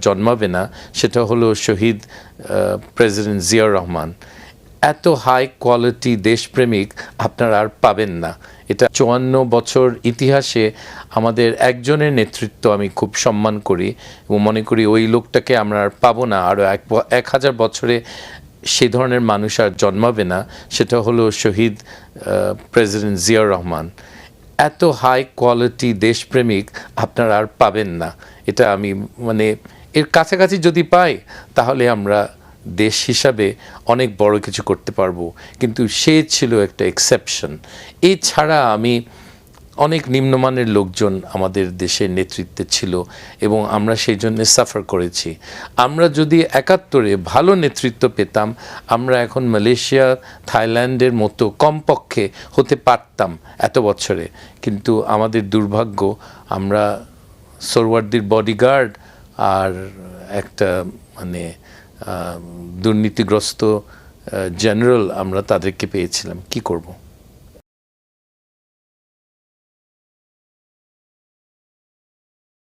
জন্মাবে না, সেটা হলো শহীদ প্রেসিডেন্ট জিয়াউর রহমান। এত হাই কোয়ালিটি দেশপ্রেমিক আপনারা আর পাবেন না। এটা ৫৪ বছর ইতিহাসে আমাদের একজনের নেতৃত্ব আমি খুব সম্মান করি এবং মনে করি ওই লোকটাকে আমরা আর পাবো না। আরও ১,০০০ বছরে সেই ধরনের মানুষ আর জন্মাবে না, সেটা হলো শহীদ প্রেসিডেন্ট জিয়াউর রহমান। এত হাই কোয়ালিটি দেশপ্রেমিক আপনারা আর পাবেন না। এটা আমি এর কাছাকাছি যদি পাই তাহলে আমরা দেশ হিসাবে অনেক বড় কিছু করতে পারবো, কিন্তু সে ছিল একটা এক্সেপশন। এছাড়া আমি অনেক নিম্নমানের লোকজন আমাদের দেশের নেতৃত্বে ছিল এবং আমরা সেই জন্য সাফার করেছি। আমরা যদি ৭১-এ ভালো নেতৃত্ব পেতাম, আমরা এখন মালয়েশিয়া, থাইল্যান্ডের মতো কমপক্ষে হতে পারতাম এত বছরে। কিন্তু আমাদের দুর্ভাগ্য, আমরা সোহরাওয়ার্দীর বডিগার্ড আর একটা দুর্নীতিগ্রস্ত জেনারেল আমরা তাদেরকে পেয়েছিলাম। কি করব?